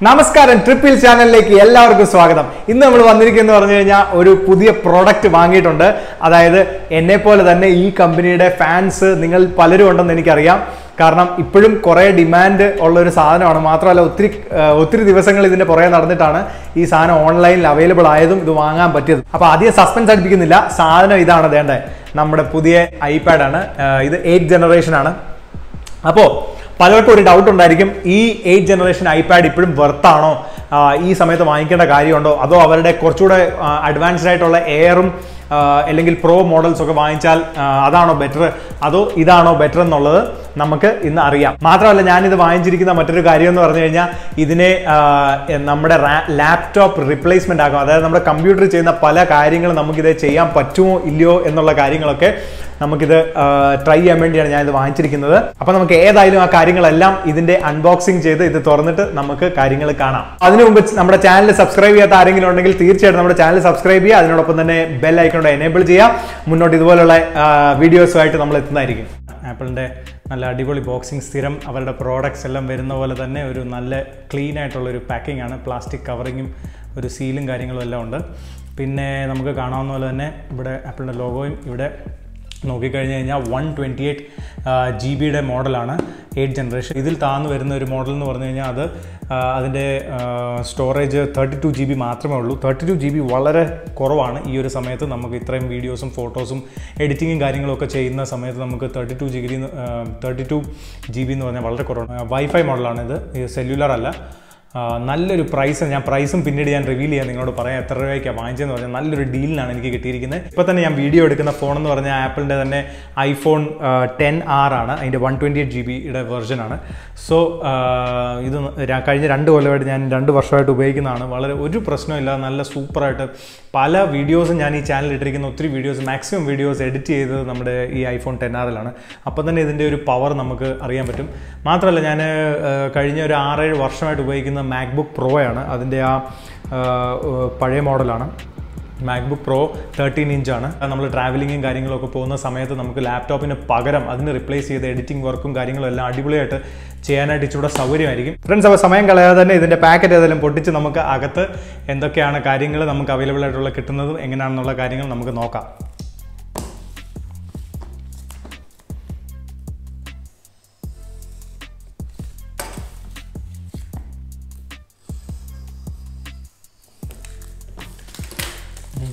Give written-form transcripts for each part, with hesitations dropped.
നമസ്കാരം TripWheels ചാനലിലേക്ക് എല്ലാവർക്കും സ്വാഗതം. ഇന്ന് നമ്മൾ വന്നിരിക്കുന്നത് പറഞ്ഞു കഴിഞ്ഞാൽ ഒരു പുതിയ പ്രോഡക്റ്റ് വാങ്ങിയിട്ടുണ്ട്. അതായത് എന്നെപ്പോലെ തന്നെ ഈ കമ്പനിയുടെ ഫാൻസ് നിങ്ങൾ പലരും ഉണ്ടെന്ന് എനിക്കറിയാം. കാരണം ഇപ്പോഴും കുറേ ഡിമാൻഡ് ഉള്ള ഒരു സാധനമാണ്. മാത്രമല്ല ഒത്തിരി ദിവസങ്ങൾ ഇതിന്റെ പുറകെ നടന്നിട്ടാണ് ഈ സാധനം ഓൺലൈനിൽ അവൈലബിൾ ആയതും ഇത് വാങ്ങാൻ പറ്റിയതും. അപ്പോൾ അധികം സസ്പെൻസ് അടുപ്പിക്കുന്നില്ല. സാധനം ഇതാണ്, വേണ്ടേ, നമ്മുടെ പുതിയ iPad ആണ്. ഇത് 8th ജനറേഷൻ ആണ്. അപ്പോൾ പലർക്കും ഒരു ഡൗട്ട് ഉണ്ടായിരിക്കും, ഈ 8th ജനറേഷൻ iPad ഇപ്പോഴും വെർത്താണോ, ഈ സമയത്ത് വാങ്ങിക്കേണ്ട കാര്യമുണ്ടോ, അതോ അവരുടെ കുറച്ചുകൂടെ അഡ്വാൻസ്ഡ് ആയിട്ടുള്ള എയറും അല്ലെങ്കിൽ പ്രോ മോഡൽസ് ഒക്കെ വാങ്ങിച്ചാൽ അതാണോ ബെറ്റർ, അതോ ഇതാണോ ബെറ്റർ എന്നുള്ളത് നമുക്ക് ഇന്ന് അറിയാം. മാത്രമല്ല, ഞാനിത് വാങ്ങിച്ചിരിക്കുന്ന മറ്റൊരു കാര്യം എന്ന് പറഞ്ഞു കഴിഞ്ഞാൽ ഇതിനെ നമ്മുടെ ലാപ്ടോപ്പ് റിപ്ലേസ്മെന്റ് ആക്കും. അതായത് നമ്മുടെ കമ്പ്യൂട്ടറിൽ ചെയ്യുന്ന പല കാര്യങ്ങളും നമുക്കിത് ചെയ്യാൻ പറ്റുമോ ഇല്ലയോ എന്നുള്ള കാര്യങ്ങളൊക്കെ നമുക്കിത് ട്രൈ ചെയ്യാൻ വേണ്ടിയാണ് ഞാനിത് വാങ്ങിച്ചിരിക്കുന്നത്. അപ്പോൾ നമുക്ക് ഏതായാലും ആ കാര്യങ്ങളെല്ലാം ഇതിന്റെ അൺബോക്സിങ് ചെയ്ത് ഇത് തുറന്നിട്ട് നമുക്ക് കാര്യങ്ങൾ കാണാം. അതിനു മുമ്പ് നമ്മുടെ ചാനൽ സബ്സ്ക്രൈബ് ചെയ്യാത്ത ആരെങ്കിലും ഉണ്ടെങ്കിൽ തീർച്ചയായിട്ടും നമ്മുടെ ചാനൽ സബ്സ്ക്രൈബ് ചെയ്യുക. അതിനോടൊപ്പം തന്നെ ബെൽ ഐക്കൺ എനേബിൾ ചെയ്യുക. മുന്നോട്ട് ഇതുപോലുള്ള വീഡിയോസുമായിട്ട് നമ്മൾ എത്തുന്നതായിരിക്കും. ആപ്പിളിന്റെ നല്ല അടിപൊളി ബോക്സിംഗ്, സ്ഥിരം അവരുടെ പ്രോഡക്ട്സ് എല്ലാം വരുന്ന പോലെ തന്നെ ഒരു നല്ല ക്ലീൻ ആയിട്ടുള്ളൊരു പാക്കിംഗ് ആണ്. പ്ലാസ്റ്റിക് കവറിങ്ങും ഒരു സീലും കാര്യങ്ങളും എല്ലാം ഉണ്ട്. പിന്നെ നമുക്ക് കാണാവുന്ന പോലെ തന്നെ ഇവിടെ ആപ്പിളിൻ്റെ ലോഗോയും ഇവിടെ നോക്കിക്കഴിഞ്ഞ് കഴിഞ്ഞാൽ 128 GB മോഡലാണ് 8th ജനറേഷൻ. ഇതിൽ താഴ്ന്നു വരുന്ന ഒരു മോഡൽ എന്ന് പറഞ്ഞു കഴിഞ്ഞാൽ അത് അതിൻ്റെ സ്റ്റോറേജ് 32 GB മാത്രമേ ഉള്ളൂ. 32 GB വളരെ കുറവാണ്. ഈ ഒരു സമയത്ത് നമുക്ക് ഇത്രയും വീഡിയോസും ഫോട്ടോസും എഡിറ്റിങ്ങും കാര്യങ്ങളൊക്കെ ചെയ്യുന്ന സമയത്ത് നമുക്ക് 32 GB എന്ന് പറഞ്ഞാൽ വളരെ കുറവാണ്. വൈഫൈ മോഡലാണ് ഇത് സെല്ലുലാർ അല്ല. നല്ലൊരു പ്രൈസ്, ഞാൻ പ്രൈസും പിന്നീട് ഞാൻ റിവീൽ ചെയ്യാൻ നിങ്ങളോട് പറയാം. എത്ര രൂപയ്ക്കാണ് വാങ്ങിച്ചതെന്ന് പറഞ്ഞാൽ നല്ലൊരു ഡീലിനാണ് എനിക്ക് കിട്ടിയിരിക്കുന്നത്. ഇപ്പോൾ തന്നെ ഞാൻ വീഡിയോ എടുക്കുന്ന ഫോൺ എന്ന് പറഞ്ഞാൽ ആപ്പിളിൻ്റെ തന്നെ iPhone XR ആണ്. അതിൻ്റെ 128 GB വെർഷനാണ്. സോ ഇത് കഴിഞ്ഞ 2 കൊല്ലമായിട്ട് ഞാൻ 2 വർഷമായിട്ട് ഉപയോഗിക്കുന്നതാണ്. വളരെ ഒരു പ്രശ്നമില്ല, നല്ല സൂപ്പറായിട്ട് പല വീഡിയോസും ഞാൻ ഈ ചാനലിൽ ഇട്ടിരിക്കുന്ന ഒത്തിരി വീഡിയോസ്, മാക്സിമം വീഡിയോസ് എഡിറ്റ് ചെയ്തത് നമ്മുടെ ഈ iPhone XRലാണ്. അപ്പം തന്നെ ഇതിൻ്റെ ഒരു പവർ നമുക്ക് അറിയാൻ പറ്റും. മാത്രമല്ല, ഞാൻ കഴിഞ്ഞ ഒരു 6-7 വർഷമായിട്ട് ഉപയോഗിക്കുന്ന MacBook Pro ആണ്. അതിൻ്റെ ആ പഴയ മോഡലാണ്. MacBook Pro 13 ഇഞ്ചാണ്. നമ്മൾ ട്രാവലിങ്ങും കാര്യങ്ങളൊക്കെ പോകുന്ന സമയത്ത് നമുക്ക് ലാപ്ടോപ്പിന് പകരം അതിന് റിപ്ലേസ് ചെയ്ത് എഡിറ്റിംഗ് വർക്കും കാര്യങ്ങളും എല്ലാം അടിപൊളിയായിട്ട് ചെയ്യാനായിട്ട് ഇച്ചിരി സൗകര്യമായിരിക്കും. ഫ്രണ്ട്സ്, അപ്പോൾ സമയം കളയാതെ തന്നെ ഇതിൻ്റെ പാക്കറ്റ് ഏതെങ്കിലും പൊട്ടിച്ച് നമുക്ക് അകത്ത് എന്തൊക്കെയാണ് കാര്യങ്ങൾ നമുക്ക് അവൈലബിൾ ആയിട്ടുള്ള കിട്ടുന്നതും എങ്ങനെയാണെന്നുള്ള കാര്യങ്ങൾ നമുക്ക് നോക്കാം.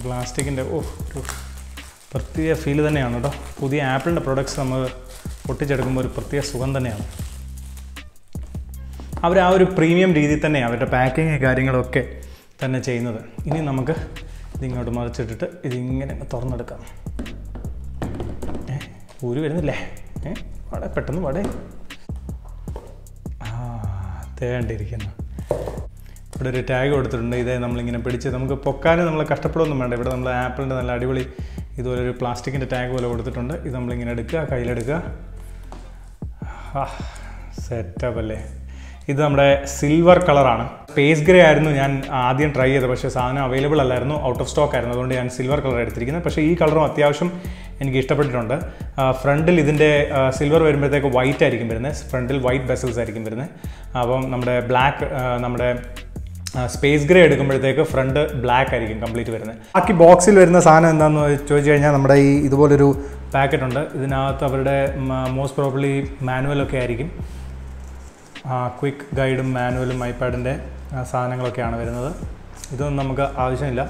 പ്ലാസ്റ്റിക്കിൻ്റെ ഒരു പ്രത്യേക ഫീൽ തന്നെയാണ് കേട്ടോ. പുതിയ ആപ്പിളിൻ്റെ പ്രൊഡക്ട്സ് നമ്മൾ പൊട്ടിച്ചെടുക്കുമ്പോൾ ഒരു പ്രത്യേക സുഖം തന്നെയാണ്. അവർ ആ ഒരു പ്രീമിയം രീതിയിൽ തന്നെയാണ് അവരുടെ പാക്കിങ് കാര്യങ്ങളൊക്കെ തന്നെ ചെയ്യുന്നത്. ഇനി നമുക്ക് ഇതിങ്ങോട്ട് മറിച്ചിട്ടിട്ട് ഇതിങ്ങനെ തുറന്നെടുക്കാം. ഊരി വരുന്നില്ലേ? വളരെ പെട്ടെന്ന് വളരെ തേണ്ടിയിരിക്കുന്നു. ഇവിടെ ഒരു ടാഗ് കൊടുത്തിട്ടുണ്ട്. ഇതേ നമ്മളിങ്ങനെ പിടിച്ച് നമുക്ക് പൊക്കാനും നമ്മൾ കഷ്ടപ്പെടുകയൊന്നും വേണ്ട. ഇവിടെ നമ്മൾ ആപ്പിളിൻ്റെ നല്ല അടിപൊളി ഇതുപോലൊരു പ്ലാസ്റ്റിക്കിൻ്റെ ടാഗ് പോലെ കൊടുത്തിട്ടുണ്ട്. ഇത് നമ്മളിങ്ങനെ എടുക്കുക, കയ്യിലെടുക്കുക. സെറ്റപ്പ് അല്ലേ? ഇത് നമ്മുടെ സിൽവർ കളറാണ്. സ്പേസ് ഗ്രേ ആയിരുന്നു ഞാൻ ആദ്യം ട്രൈ ചെയ്തത്, പക്ഷേ സാധനം അവൈലബിൾ അല്ലായിരുന്നു, ഔട്ട് ഓഫ് സ്റ്റോക്ക് ആയിരുന്നു. അതുകൊണ്ട് ഞാൻ സിൽവർ കളർ എടുത്തിരിക്കുന്നത്. പക്ഷേ ഈ കളറും അത്യാവശ്യം എനിക്ക് ഇഷ്ടപ്പെട്ടിട്ടുണ്ട്. ഫ്രണ്ടിൽ ഇതിൻ്റെ സിൽവർ വരുമ്പോഴത്തേക്ക് വൈറ്റ് ആയിരിക്കും വരുന്നത്. ഫ്രണ്ടിൽ വൈറ്റ് ബെസൽസ് ആയിരിക്കും വരുന്നത്. അപ്പം നമ്മുടെ ബ്ലാക്ക്, നമ്മുടെ സ്പേസ് ഗ്രേ എടുക്കുമ്പോഴത്തേക്ക് ഫ്രണ്ട് ബ്ലാക്ക് ആയിരിക്കും കംപ്ലീറ്റ് വരുന്നത്. ബാക്കി ബോക്സിൽ വരുന്ന സാധനം എന്താണെന്ന് ചോദിച്ചു കഴിഞ്ഞാൽ നമ്മുടെ ഈ ഇതുപോലൊരു പാക്കറ്റ് ഉണ്ട്. ഇതിനകത്ത് അവരുടെ മോസ്റ്റ് പ്രോബ്ലി മാനുവലൊക്കെ ആയിരിക്കും. ക്വിക്ക് ഗൈഡും മാനുവലും iPadൻ്റെ സാധനങ്ങളൊക്കെയാണ് വരുന്നത്. ഇതൊന്നും നമുക്ക് ആവശ്യമില്ല.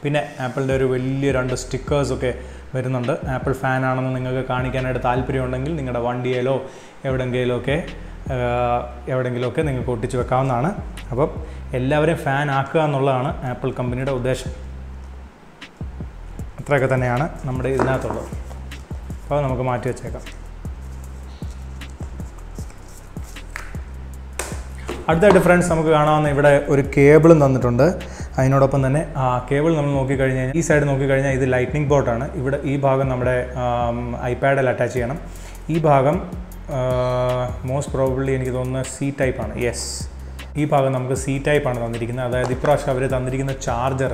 പിന്നെ ആപ്പിളിൻ്റെ ഒരു വലിയ 2 സ്റ്റിക്കേഴ്സൊക്കെ വരുന്നുണ്ട്. ആപ്പിൾ ഫാൻ ആണെന്ന് നിങ്ങൾക്ക് കാണിക്കാനായിട്ട് താല്പര്യമുണ്ടെങ്കിൽ നിങ്ങളുടെ വണ്ടിയിലോ എവിടെയെങ്കിലുമൊക്കെ നിങ്ങൾക്ക് ഒട്ടിച്ച് വെക്കാവുന്നതാണ്. അപ്പം എല്ലാവരെയും ഫാൻ ആക്കുക എന്നുള്ളതാണ് ആപ്പിൾ കമ്പനിയുടെ ഉദ്ദേശം. അത്രയൊക്കെ തന്നെയാണ് നമ്മുടെ ഇതിനകത്തുള്ളത്. അപ്പോൾ നമുക്ക് മാറ്റി വെച്ചേക്കാം. അടുത്തായിട്ട് ഫ്രണ്ട്സ് നമുക്ക് കാണാവുന്ന ഇവിടെ ഒരു കേബിളും തന്നിട്ടുണ്ട്. അതിനോടൊപ്പം തന്നെ കേബിൾ നമ്മൾ നോക്കിക്കഴിഞ്ഞാൽ ഈ സൈഡ് നോക്കിക്കഴിഞ്ഞാൽ ഇത് ലൈറ്റ്നിങ് പോർട്ടാണ്. ഇവിടെ ഈ ഭാഗം നമ്മുടെ iPadൽ അറ്റാച്ച് ചെയ്യണം. ഈ ഭാഗം മോസ്റ്റ് പ്രോബബ്ലി എനിക്ക് തോന്നുന്നത് C ടൈപ്പാണ്. യെസ്, ഈ ഭാഗം നമുക്ക് C ടൈപ്പാണ് തന്നിരിക്കുന്നത്. അതായത് ഇപ്രാവശ്യം അവർ തന്നിരിക്കുന്ന ചാർജർ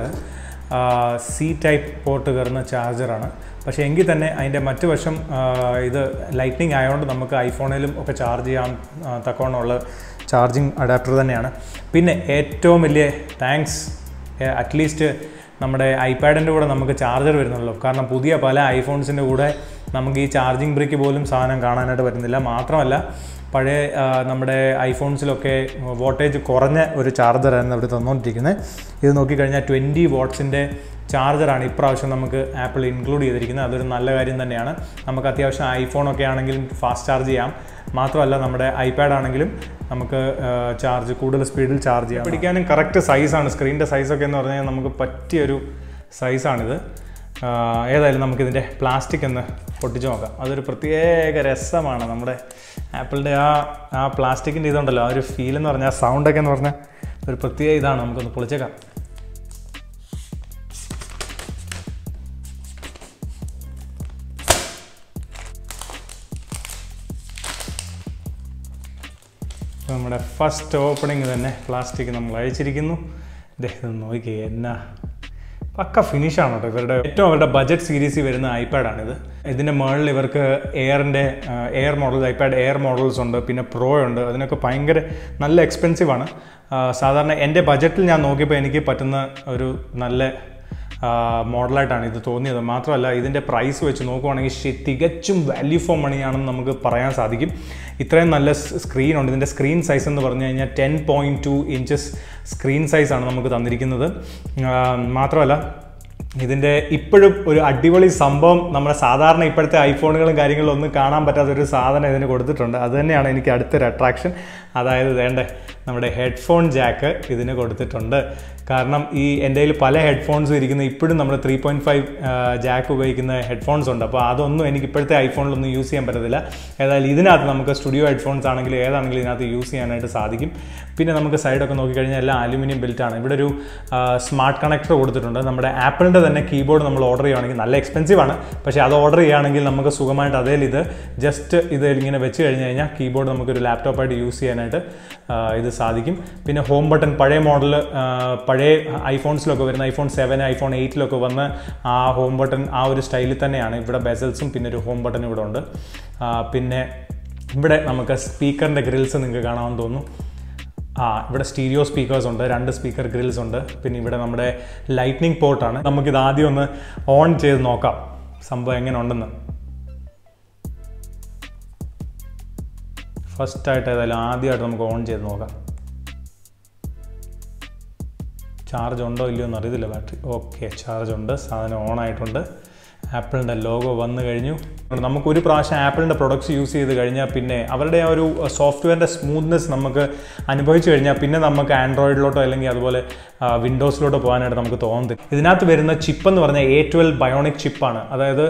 C ടൈപ്പ് പോർട്ട് കയറുന്ന ചാർജറാണ്. പക്ഷേ എങ്കിൽ തന്നെ അതിൻ്റെ മറ്റു വശം ഇത് ലൈറ്റ്നിങ് ആയതുകൊണ്ട് നമുക്ക് ഐഫോണിലും ഒക്കെ ചാർജ് ചെയ്യാൻ തക്കവണ്ണമുള്ള ചാർജിങ് അഡാപ്റ്റർ തന്നെയാണ്. പിന്നെ ഏറ്റവും വലിയ താങ്ക്സ്, അറ്റ്ലീസ്റ്റ് നമ്മുടെ ഐപാഡിൻ്റെ കൂടെ നമുക്ക് ചാർജർ വരുന്നുള്ളൂ. കാരണം പുതിയ പല ഐഫോൺസിൻ്റെ കൂടെ നമുക്ക് ഈ ചാർജിങ് ബ്രിക്ക് പോലും സാധനം കാണാനായിട്ട് പറ്റുന്നില്ല. മാത്രമല്ല പഴയ നമ്മുടെ ഐഫോൺസിലൊക്കെ വോൾട്ടേജ് കുറഞ്ഞ ഒരു ചാർജറായിരുന്നു ഇവിടെ തന്നുകൊണ്ടിരിക്കുന്നത്. ഇത് നോക്കിക്കഴിഞ്ഞാൽ 20 വാട്ട്സിൻ്റെ ചാർജറാണ് ഇപ്രാവശ്യം നമുക്ക് ആപ്പിൾ ഇൻക്ലൂഡ് ചെയ്തിരിക്കുന്നത്. അതൊരു നല്ല കാര്യം തന്നെയാണ്. നമുക്ക് അത്യാവശ്യം ഐഫോണൊക്കെ ആണെങ്കിലും ഫാസ്റ്റ് ചാർജ് ചെയ്യാം. മാത്രമല്ല നമ്മുടെ ഐപാഡ് ആണെങ്കിലും നമുക്ക് ചാർജ് കൂടുതൽ സ്പീഡിൽ ചാർജ് ചെയ്യാം. പിടിക്കാനും കറക്റ്റ് സൈസാണ്. സ്ക്രീനിൻ്റെ സൈസൊക്കെ എന്ന് പറഞ്ഞാൽ നമുക്ക് പറ്റിയൊരു സൈസാണിത്. ഏതായാലും നമുക്കിതിൻ്റെ പ്ലാസ്റ്റിക് ഒന്ന് പൊട്ടിച്ച് നോക്കാം. അതൊരു പ്രത്യേക രസമാണ്. നമ്മുടെ ആപ്പിളിൻ്റെ ആ പ്ലാസ്റ്റിക്കിൻ്റെ ഇതുണ്ടല്ലോ, ആ ഒരു ഫീൽ എന്ന് പറഞ്ഞാൽ, സൗണ്ടൊക്കെ എന്ന് പറഞ്ഞാൽ ഒരു പ്രത്യേക ഇതാണ്. നമുക്കൊന്ന് പൊളിച്ചേക്കാം. നമ്മുടെ ഫസ്റ്റ് ഓപ്പണിങ് തന്നെ പ്ലാസ്റ്റിക് നമ്മൾ അയച്ചിരിക്കുന്നു. ഇത് നോക്കി എന്നാ പക്ക ഫിനിഷാണ് കേട്ടോ. അവരുടെ ബഡ്ജറ്റ് സീരീസിൽ വരുന്ന ഐപാഡാണിത്. ഇതിൻ്റെ മുകളിൽ ഇവർക്ക് air model, iPad air models ഉണ്ട്, പിന്നെ പ്രോ ഉണ്ട്. അതിനൊക്കെ ഭയങ്കര നല്ല എക്സ്പെൻസീവാണ്. സാധാരണ എൻ്റെ ബഡ്ജറ്റിൽ ഞാൻ നോക്കിയപ്പോൾ എനിക്ക് പറ്റുന്ന ഒരു നല്ല മോഡലായിട്ടാണ് ഇത് തോന്നിയത്. മാത്രമല്ല ഇതിൻ്റെ പ്രൈസ് വെച്ച് നോക്കുവാണെങ്കിൽ തികച്ചും വാല്യൂ ഫോർ മണിയാണെന്ന് നമുക്ക് പറയാൻ സാധിക്കും. ഇത്രയും നല്ല സ്ക്രീനുണ്ട്. ഇതിൻ്റെ സ്ക്രീൻ സൈസ് എന്ന് പറഞ്ഞു കഴിഞ്ഞാൽ 10.2 ഇഞ്ചസ് സ്ക്രീൻ സൈസാണ് നമുക്ക് തന്നിരിക്കുന്നത്. മാത്രമല്ല ഇതിൻ്റെ ഇപ്പോഴും ഒരു അടിപൊളി സംഭവം, നമ്മുടെ സാധാരണ ഇപ്പോഴത്തെ ഐഫോണുകളും കാര്യങ്ങളും ഒന്നും കാണാൻ പറ്റാത്തൊരു സാധനം ഇതിന് കൊടുത്തിട്ടുണ്ട്. അത് തന്നെയാണ് എനിക്ക് അടുത്തൊരു അട്രാക്ഷൻ. അതായത് വേണ്ടേ നമ്മുടെ ഹെഡ്ഫോൺ ജാക്ക് ഇതിന് കൊടുത്തിട്ടുണ്ട്. കാരണം എൻ്റെ കയ്യിൽ പല ഹെഡ്ഫോൺസും ഇരിക്കുന്ന ഇപ്പോഴും നമ്മുടെ 3.5 ജാക്ക് ഉപയോഗിക്കുന്ന ഹെഡ്ഫോൺസ് ഉണ്ട്. അപ്പോൾ അതൊന്നും എനിക്ക് ഇപ്പോഴത്തെ ഐഫോണിലൊന്നും യൂസ് ചെയ്യാൻ പറ്റത്തില്ല. ഏതായാലും ഇതിനകത്ത് നമുക്ക് സ്റ്റുഡിയോ ഹെഡ്ഫോൺസ് ആണെങ്കിലും ഏതാണെങ്കിലും ഇതിനകത്ത് യൂസ് ചെയ്യാനായിട്ട് സാധിക്കും. പിന്നെ നമുക്ക് സൈഡൊക്കെ നോക്കിക്കഴിഞ്ഞാൽ എല്ലാം അലുമിനിയം ബിൽറ്റാണ്. ഇവിടെ ഒരു സ്മാർട്ട് കണക്ടർ കൊടുത്തിട്ടുണ്ട്. നമ്മുടെ ആപ്പിളിൻ്റെ തന്നെ കീബോർഡ് നമ്മൾ ഓർഡർ ചെയ്യുകയാണെങ്കിൽ നല്ല എക്സ്പെൻസീവാണ്. പക്ഷേ അത് ഓർഡർ ചെയ്യുകയാണെങ്കിൽ നമുക്ക് സുഖമായിട്ട് ഇത് ജസ്റ്റ് ഇങ്ങനെ വെച്ച് കഴിഞ്ഞ് കഴിഞ്ഞാൽ കീബോർഡ് നമുക്കൊരു ലാപ്ടോപ്പായിട്ട് യൂസ് ചെയ്യാനായിട്ട് ഇത് സാധിക്കും. പിന്നെ ഹോം ബട്ടൺ പഴയ മോഡൽ, പഴയ ഐഫോൺസിലൊക്കെ വരുന്ന iPhone 7, iPhone 8 വന്ന് ആ ഹോം ബട്ടൺ ആ ഒരു സ്റ്റൈലിൽ തന്നെയാണ്. ഇവിടെ ബെസൽസും പിന്നെ ഒരു ഹോം ബട്ടൺ ഇവിടെ ഉണ്ട്. പിന്നെ ഇവിടെ നമുക്ക് സ്പീക്കറിൻ്റെ ഗ്രിൽസ് നിങ്ങൾക്ക് കാണാമെന്ന് തോന്നുന്നു. ഇവിടെ സ്റ്റീരിയോ സ്പീക്കേഴ്സ് ഉണ്ട്, 2 സ്പീക്കർ ഗ്രിൽസ് ഉണ്ട്. പിന്നെ ഇവിടെ നമ്മുടെ ലൈറ്റ്നിങ് പോർട്ടാണ്. നമുക്കിത് ആദ്യം ഒന്ന് ഓൺ ചെയ്ത് നോക്കാം സംഭവം എങ്ങനെ ഉണ്ടെന്ന്. ഫസ്റ്റായിട്ട് ഏതായാലും ആദ്യമായിട്ട് നമുക്ക് ഓൺ ചെയ്ത് നോക്കാം. ചാർജ് ഉണ്ടോ ഇല്ലയോ എന്ന് അറിയത്തില്ല ബാറ്ററി. ഓക്കെ, ചാർജ് ഉണ്ട്. സാധനം ഓൺ ആയിട്ടുണ്ട്. ആപ്പിളിൻ്റെ ലോഗോ വന്നു കഴിഞ്ഞു. നമുക്കൊരു പ്രാവശ്യം ആപ്പിളിൻ്റെ പ്രൊഡക്ട്സ് യൂസ് ചെയ്ത് കഴിഞ്ഞാൽ പിന്നെ അവരുടെ ആ ഒരു സോഫ്റ്റ്വെയറിൻ്റെ സ്മൂത്ത്നെസ് നമുക്ക് അനുഭവിച്ചു കഴിഞ്ഞാൽ പിന്നെ നമുക്ക് ആൻഡ്രോയിഡിലോട്ടോ അല്ലെങ്കിൽ അതുപോലെ വിൻഡോസിലോട്ടോ പോകാനായിട്ട് നമുക്ക് തോന്നുന്നില്ല. ഇതിനകത്ത് വരുന്ന ചിപ്പ് എന്ന് പറഞ്ഞാൽ A12 ബയോണിക് ചിപ്പാണ്. അതായത്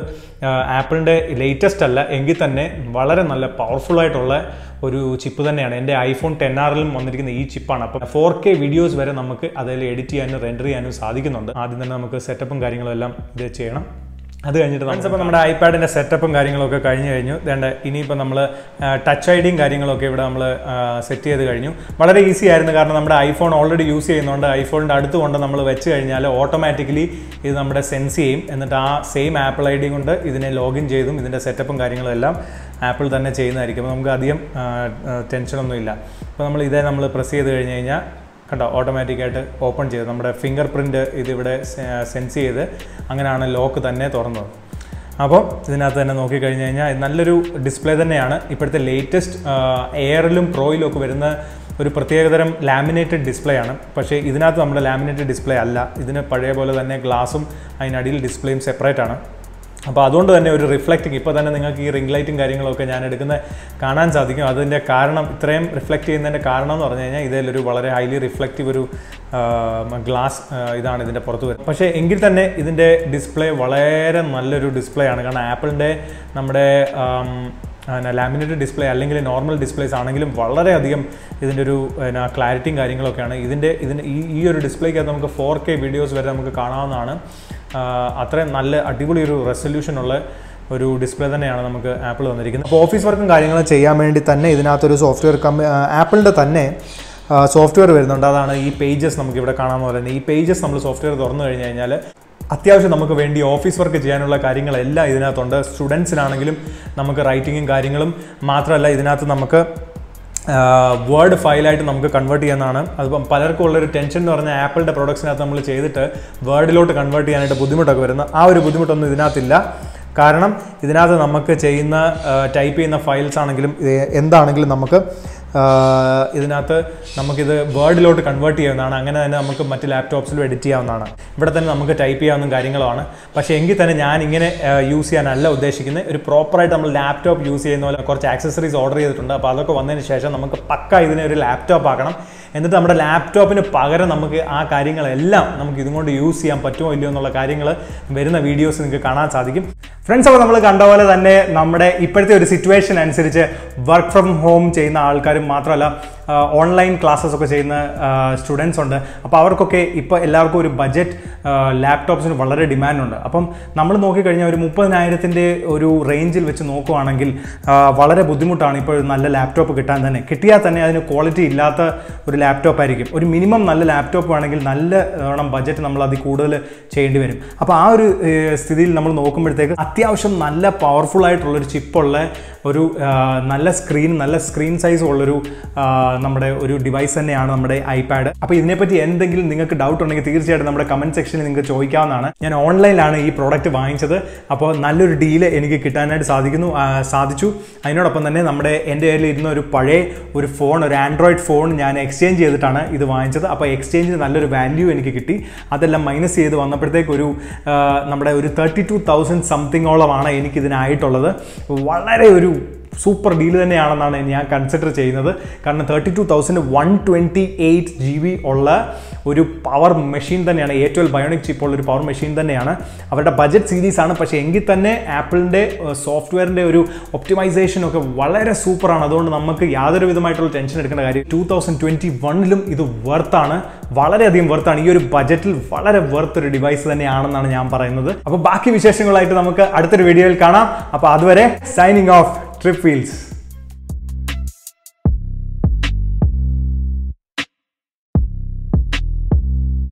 ആപ്പിളിൻ്റെ ലേറ്റസ്റ്റ് അല്ല എങ്കിൽ തന്നെ വളരെ നല്ല പവർഫുള്ളായിട്ടുള്ള ഒരു ചിപ്പ് തന്നെയാണ്. എൻ്റെ iPhone XR വന്നിരിക്കുന്ന ഈ ചിപ്പാണ്. അപ്പോൾ 4K വീഡിയോസ് വരെ നമുക്ക് അതിൽ എഡിറ്റ് ചെയ്യാനും റെൻഡർ ചെയ്യാനും സാധിക്കുന്നുണ്ട്. ആദ്യം തന്നെ നമുക്ക് സെറ്റപ്പും കാര്യങ്ങളും എല്ലാം ഇത് ചെയ്യണം. അത് കഴിഞ്ഞിട്ട് അപ്പോൾ നമ്മുടെ ഐപാഡിൻ്റെ സെറ്റപ്പും കാര്യങ്ങളൊക്കെ കഴിഞ്ഞു. ഇനിയിപ്പോൾ നമ്മൾ ടച്ച് ഐഡിയും കാര്യങ്ങളൊക്കെ ഇവിടെ നമ്മൾ സെറ്റ് ചെയ്ത് കഴിഞ്ഞു. വളരെ ഈസി ആയിരുന്നു. കാരണം നമ്മുടെ ഐഫോൺ ഓൾറെഡി യൂസ് ചെയ്യുന്നതുകൊണ്ട് ഐഫോണിൻ്റെ അടുത്ത് കൊണ്ട് നമ്മൾ വെച്ച് കഴിഞ്ഞാൽ ഓട്ടോമാറ്റിക്കലി ഇത് നമ്മുടെ സെൻസ് ചെയ്യും. എന്നിട്ട് ആ സെയിം ആപ്പിൾ ഐ ഡി കൊണ്ട് ഇതിനെ ലോഗിൻ ചെയ്തും ഇതിൻ്റെ സെറ്റപ്പും കാര്യങ്ങളും എല്ലാം ആപ്പിൾ തന്നെ ചെയ്യുന്നതായിരിക്കും. അപ്പോൾ നമുക്ക് അധികം ടെൻഷനൊന്നുമില്ല. അപ്പോൾ നമ്മൾ പ്രസ് ചെയ്ത് കഴിഞ്ഞ് കഴിഞ്ഞാൽ കണ്ടോ ഓട്ടോമാറ്റിക്കായിട്ട് ഓപ്പൺ ചെയ്ത് നമ്മുടെ ഫിംഗർ പ്രിൻറ്റ് ഇതിവിടെ സെൻസ് ചെയ്ത് അങ്ങനെയാണ് ലോക്ക് തന്നെ തുറന്നത്. അപ്പോൾ ഇതിനകത്ത് തന്നെ നോക്കിക്കഴിഞ്ഞ് കഴിഞ്ഞാൽ നല്ലൊരു ഡിസ്പ്ലേ തന്നെയാണ്. ഇപ്പോഴത്തെ ലേറ്റസ്റ്റ് എയറിലും പ്രോയിലും ഒക്കെ വരുന്ന ഒരു പ്രത്യേകതരം ലാമിനേറ്റഡ് ഡിസ്പ്ലേ ആണ്. പക്ഷേ ഇതിനകത്ത് നമ്മുടെ ലാമിനേറ്റഡ് ഡിസ്പ്ലേ അല്ല. ഇതിന് പഴയ പോലെ തന്നെ ഗ്ലാസും അതിനടിയിൽ ഡിസ്പ്ലേയും സെപ്പറേറ്റ് ആണ്. അപ്പോൾ അതുകൊണ്ട് തന്നെ ഒരു റിഫ്ലക്റ്റിംഗ് ഇപ്പോൾ തന്നെ നിങ്ങൾക്ക് ഈ റിംഗ് ലൈറ്റും കാര്യങ്ങളൊക്കെ ഞാൻ എടുക്കുന്ന കാണാൻ സാധിക്കും. അതിൻ്റെ കാരണം ഇത്രയും റിഫ്ലക്റ്റ് ചെയ്യുന്നതിൻ്റെ കാരണം എന്ന് പറഞ്ഞു കഴിഞ്ഞാൽ ഇതിലൊരു വളരെ ഹൈലി റിഫ്ലക്റ്റീവ് ഒരു ഗ്ലാസ് ഇതാണ് ഇതിൻ്റെ പുറത്ത് വരുന്നത്. പക്ഷേ എങ്കിൽ തന്നെ ഇതിൻ്റെ ഡിസ്പ്ലേ വളരെ നല്ലൊരു ഡിസ്പ്ലേ ആണ്. കാരണം ആപ്പിളിൻ്റെ നമ്മുടെ ലാമിനേറ്റഡ് ഡിസ്പ്ലേ അല്ലെങ്കിൽ നോർമൽ ഡിസ്പ്ലേസ് ആണെങ്കിലും വളരെയധികം ഇതിൻ്റെ ഒരു ക്ലാരിറ്റിയും കാര്യങ്ങളൊക്കെയാണ്. ഈ ഒരു ഡിസ്പ്ലേക്കകത്ത് നമുക്ക് 4K വീഡിയോസ് വരെ നമുക്ക് കാണാവുന്നതാണ്. അത്രയും നല്ല അടിപൊളി ഒരു റെസൊല്യൂഷനുള്ള ഒരു ഡിസ്പ്ലേ തന്നെയാണ് നമുക്ക് ആപ്പിൾ തന്നിരിക്കുന്നത്. അപ്പോൾ ഓഫീസ് വർക്കും കാര്യങ്ങളും ചെയ്യാൻ വേണ്ടി തന്നെ ഇതിനകത്തൊരു സോഫ്റ്റ്വെയർ ആപ്പിളിൻ്റെ തന്നെ സോഫ്റ്റ്വെയർ വരുന്നുണ്ട്. അതാണ് ഈ പേജസ് നമുക്കിവിടെ കാണാമെന്ന് പറയുന്നത്. ഈ പേജസ് നമ്മൾ സോഫ്റ്റ്വെയർ തുറന്നു കഴിഞ്ഞ് കഴിഞ്ഞാൽ അത്യാവശ്യം നമുക്ക് വേണ്ടി ഓഫീസ് വർക്ക് ചെയ്യാനുള്ള കാര്യങ്ങളെല്ലാം ഇതിനകത്തുണ്ട്. സ്റ്റുഡൻസിനാണെങ്കിലും നമുക്ക് റൈറ്റിങ്ങും കാര്യങ്ങളും മാത്രമല്ല ഇതിനകത്ത് നമുക്ക് വേർഡ് ഫയലായിട്ട് നമുക്ക് കൺവേർട്ട് ചെയ്യാവുന്നതാണ്. അതിപ്പം പലർക്കും ഉള്ളൊരു ടെൻഷൻ എന്ന് പറഞ്ഞാൽ ആപ്പിളിൻ്റെ പ്രോഡക്ട്സിനകത്ത് നമ്മൾ ചെയ്തിട്ട് വേർഡിലോട്ട് കൺവേർട്ട് ചെയ്യാനായിട്ട് ബുദ്ധിമുട്ടൊക്കെ വരുന്ന ആ ഒരു ബുദ്ധിമുട്ടൊന്നും ഇതിനകത്തില്ല. കാരണം ഇതിനകത്ത് നമുക്ക് ചെയ്യുന്ന ടൈപ്പ് ചെയ്യുന്ന ഫയൽസ് ആണെങ്കിലും എന്താണെങ്കിലും നമുക്ക് ഇതിനകത്ത് നമുക്കിത് വേർഡിലോട്ട് കൺവേർട്ട് ചെയ്യാവുന്നതാണ്. അങ്ങനെ തന്നെ നമുക്ക് മറ്റ് ലാപ്ടോപ്സിലും എഡിറ്റ് ചെയ്യാവുന്നതാണ്. ഇവിടെ തന്നെ നമുക്ക് ടൈപ്പ് ചെയ്യാവുന്ന കാര്യങ്ങളുമാണ്. പക്ഷേ എങ്കിൽ തന്നെ ഞാൻ ഇങ്ങനെ യൂസ് ചെയ്യാനല്ല ഉദ്ദേശിക്കുന്നത്. ഒരു പ്രോപ്പറായിട്ട് നമ്മൾ ലാപ്ടോപ്പ് യൂസ് ചെയ്യുന്ന പോലെ കുറച്ച് ആക്സസറീസ് ഓർഡർ ചെയ്തിട്ടുണ്ട്. അപ്പോൾ അതൊക്കെ വന്നതിന് ശേഷം നമുക്ക് പക്ക ഇതിനെ ഒരു ലാപ്ടോപ്പ് ആക്കണം. എന്നിട്ട് നമ്മുടെ ലാപ്ടോപ്പിന് പകരം നമുക്ക് ആ കാര്യങ്ങളെല്ലാം നമുക്ക് ഇതുകൊണ്ട് യൂസ് ചെയ്യാൻ പറ്റുമോ ഇല്ലയോ എന്നുള്ള കാര്യങ്ങൾ വരുന്ന വീഡിയോസ് നിങ്ങൾക്ക് കാണാൻ സാധിക്കും. ഫ്രണ്ട്സ്, അപ്പോൾ നമ്മൾ കണ്ട പോലെ തന്നെ നമ്മുടെ ഇപ്പോഴത്തെ ഒരു സിറ്റുവേഷൻ അനുസരിച്ച് വർക്ക് ഫ്രം ഹോം ചെയ്യുന്ന ആൾക്കാരും മാത്രമല്ല ഓൺലൈൻ ക്ലാസ്സസ് ഒക്കെ ചെയ്യുന്ന സ്റ്റുഡൻസ് ഉണ്ട്. അപ്പോൾ അവർക്കൊക്കെ ഇപ്പോൾ എല്ലാവർക്കും ഒരു ബഡ്ജറ്റ് ലാപ്ടോപ്സിന് വളരെ ഡിമാൻഡുണ്ട്. അപ്പം നമ്മൾ നോക്കിക്കഴിഞ്ഞാൽ ഒരു 30,000 ഒരു റേഞ്ചിൽ വെച്ച് നോക്കുവാണെങ്കിൽ വളരെ ബുദ്ധിമുട്ടാണ് ഇപ്പോൾ ഒരു നല്ല ലാപ്ടോപ്പ് കിട്ടാൻ തന്നെ. കിട്ടിയാൽ തന്നെ അതിന് ക്വാളിറ്റി ഇല്ലാത്ത ഒരു ലാപ്ടോപ്പ് ആയിരിക്കും. ഒരു മിനിമം നല്ല ലാപ്ടോപ്പ് ആണെങ്കിൽ നല്ല ബഡ്ജറ്റ് നമ്മൾ അതിൽ കൂടുതൽ ചെയ്യേണ്ടി വരും. അപ്പോൾ ആ ഒരു സ്ഥിതിയിൽ നമ്മൾ നോക്കുമ്പോഴത്തേക്ക് അത്യാവശ്യം നല്ല പവർഫുൾ ആയിട്ടുള്ളൊരു ചിപ്പുള്ള ഒരു നല്ല സ്ക്രീൻ സൈസ് ഉള്ളൊരു നമ്മുടെ ഒരു ഡിവൈസ് തന്നെയാണ് നമ്മുടെ ഐപാഡ്. അപ്പോൾ ഇതിനെപ്പറ്റി എന്തെങ്കിലും നിങ്ങൾക്ക് ഡൗട്ട് ഉണ്ടെങ്കിൽ തീർച്ചയായിട്ടും നമ്മുടെ കമൻറ്റ് സെക്ഷനിൽ നിങ്ങൾക്ക് ചോദിക്കാവുന്നതാണ്. ഞാൻ ഓൺലൈനിലാണ് ഈ പ്രോഡക്റ്റ് വാങ്ങിച്ചത്. അപ്പോൾ നല്ലൊരു ഡീല് എനിക്ക് കിട്ടാനായിട്ട് സാധിച്ചു. അതിനോടൊപ്പം തന്നെ എൻ്റെ കയ്യിൽ ഇരുന്ന ഒരു പഴയ ഒരു ഫോൺ, ഒരു ആൻഡ്രോയിഡ് ഫോൺ ഞാൻ എക്സ്ചേഞ്ച് ചെയ്തിട്ടാണ് ഇത് വാങ്ങിച്ചത്. അപ്പോൾ എക്സ്ചേഞ്ചിന് നല്ലൊരു വാല്യൂ എനിക്ക് കിട്ടി. അതെല്ലാം മൈനസ് ചെയ്ത് വന്നപ്പോഴത്തേക്ക് നമ്മുടെ ഒരു 32,000 സംതിങ്ങോളമാണ് എനിക്കിതിനായിട്ടുള്ളത്. വളരെ ഒരു സൂപ്പർ ഡീൽ തന്നെയാണെന്നാണ് ഞാൻ കൺസിഡർ ചെയ്യുന്നത്. കാരണം 32,000 128 GB ഉള്ള ഒരു പവർ മെഷീൻ തന്നെയാണ്. A12 ബയോണിക് ചിപ്പ് ഉള്ള ഒരു പവർ മെഷീൻ തന്നെയാണ്. അവരുടെ ബഡ്ജറ്റ് സീരീസ് ആണ്. പക്ഷേ എങ്കിൽ തന്നെ ആപ്പിളിൻ്റെ സോഫ്റ്റ്വെയറിൻ്റെ ഒരു ഒപ്റ്റിമൈസേഷൻ ഒക്കെ വളരെ സൂപ്പറാണ്. അതുകൊണ്ട് നമുക്ക് യാതൊരു വിധമായിട്ടുള്ള ടെൻഷൻ എടുക്കേണ്ട കാര്യം 2021 ഇത് വെർത്താണ്, വളരെയധികം വെർത്താണ്. ഈ ഒരു ബഡ്ജറ്റിൽ വളരെ വെർത്ത് ഒരു ഡിവൈസ് തന്നെയാണെന്നാണ് ഞാൻ പറയുന്നത്. അപ്പോൾ ബാക്കി വിശേഷങ്ങളായിട്ട് നമുക്ക് അടുത്തൊരു വീഡിയോയിൽ കാണാം. അപ്പോൾ അതുവരെ സൈനിങ് ഓഫ് TripWheels.